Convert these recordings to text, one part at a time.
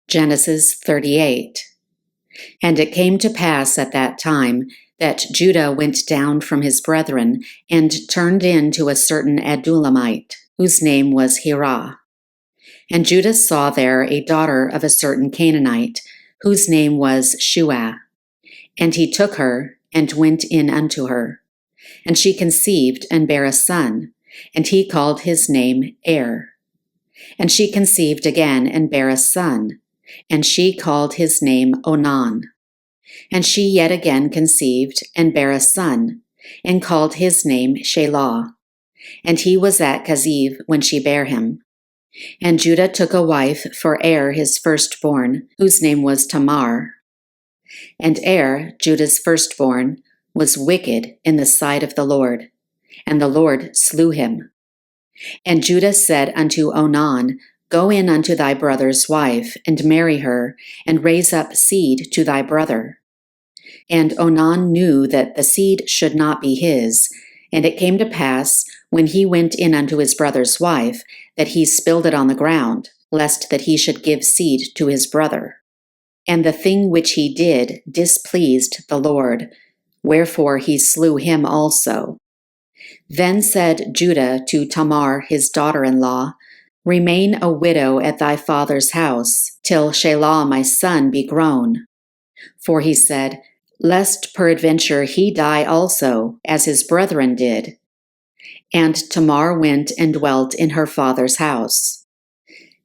Genesis 38. And it came to pass at that time that Judah went down from his brethren and turned in to a certain Adullamite, whose name was Heir. And Judah saw there a daughter of a certain Canaanite, whose name was Shelah. And he took her and went in unto her. And she conceived and bare a son, and he called his name Heir. And she conceived again and bare a son, and she called his name Onan. And she yet again conceived and bare a son, and called his name Shelah. And he was at KJV when she bare him. And Judah took a wife for Heir his firstborn, whose name was Tamar. And Heir, Judah's firstborn, was wicked in the sight of the Lord, and the Lord slew him. And Judah said unto Onan, Go in unto thy brother's wife, and marry her, and raise up seed to thy brother. And Onan knew that the seed should not be his, and it came to pass, when he went in unto his brother's wife, that he spilled it on the ground, lest that he should give seed to his brother. And the thing which he did displeased the Lord, wherefore he slew him also. Then said Judah to Tamar his daughter-in-law, Remain a widow at thy father's house, till Shelah my son be grown. For he said, Lest peradventure he die also, as his brethren did. And Tamar went and dwelt in her father's house.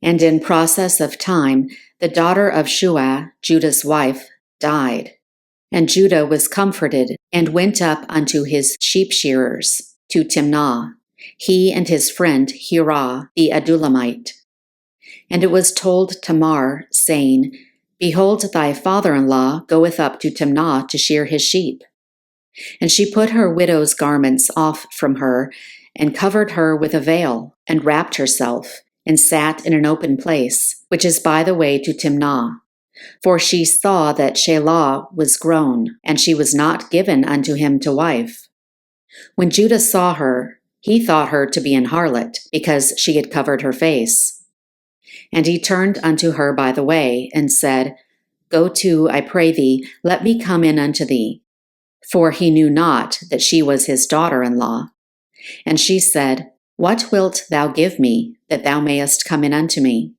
And in process of time, the daughter of Shelah, Judah's wife, died. And Judah was comforted, and went up unto his sheep shearers, to Timnah, he and his friend Heir the Adullamite. And it was told Tamar, saying, Behold, thy father-in-law goeth up to Timnah to shear his sheep. And she put her widow's garments off from her, and covered her with a veil, and wrapped herself, and sat in an open place, which is by the way to Timnah. For she saw that Shelah was grown, and she was not given unto him to wife. When Judah saw her, he thought her to be an harlot, because she had covered her face. And he turned unto her by the way, and said, Go to, I pray thee, let me come in unto thee. For he knew not that she was his daughter-in-law. And she said, What wilt thou give me, that thou mayest come in unto me?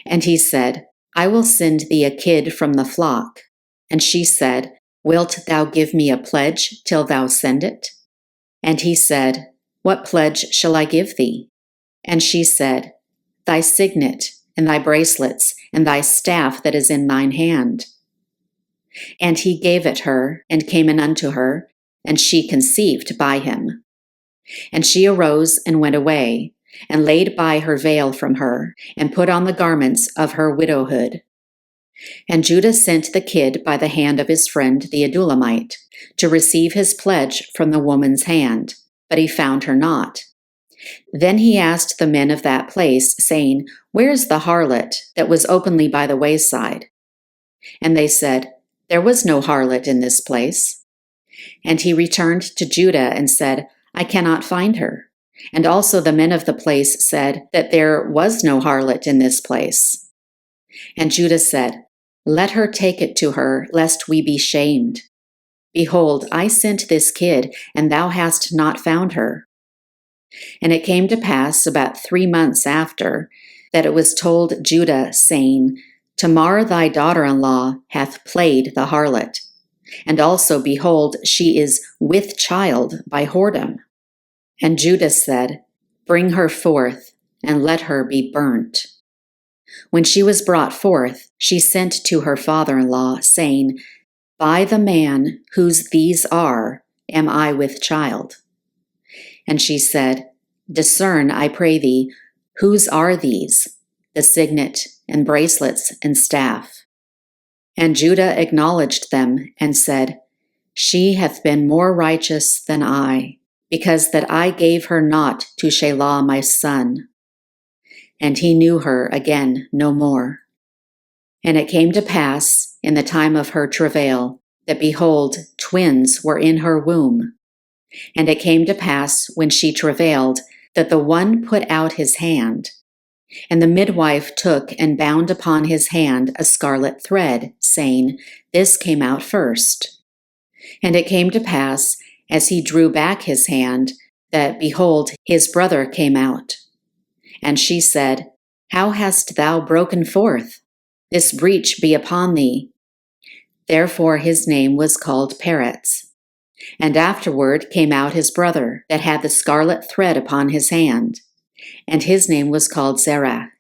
And he said, I will send thee a kid from the flock. And she said, Wilt thou give me a pledge till thou send it? And he said, What pledge shall I give thee? And she said, Thy signet, and thy bracelets, and thy staff that is in thine hand. And he gave it her, and came in unto her, and she conceived by him. And she arose and went away, and laid by her veil from her, and put on the garments of her widowhood. And Judah sent the kid by the hand of his friend the Adullamite, to receive his pledge from the woman's hand, but he found her not. Then he asked the men of that place, saying, Where is the harlot that was openly by the wayside? And they said, There was no harlot in this place. And he returned to Judah and said, I cannot find her. And also the men of the place said that there was no harlot in this place. And Judah said, Let her take it to her, lest we be shamed. Behold, I sent this kid, and thou hast not found her. And it came to pass about 3 months after, that it was told Judah, saying, Tamar thy daughter-in-law hath played the harlot, and also, behold, she is with child by whoredom. And Judah said, Bring her forth, and let her be burnt. When she was brought forth, she sent to her father-in-law, saying, By the man whose these are, am I with child. And she said, Discern, I pray thee, whose are these, the signet, and bracelets, and staff? And Judah acknowledged them, and said, She hath been more righteous than I, because that I gave her not to Shelah my son. And he knew her again no more. And it came to pass, in the time of her travail, that behold, twins were in her womb. And it came to pass, when she travailed, that the one put out his hand, And the midwife took and bound upon his hand a scarlet thread, saying, This came out first. And it came to pass, as he drew back his hand, that, behold, his brother came out. And she said, How hast thou broken forth? This breach be upon thee. Therefore his name was called Peretz. And afterward came out his brother, that had the scarlet thread upon his hand, and his name was called Zerah.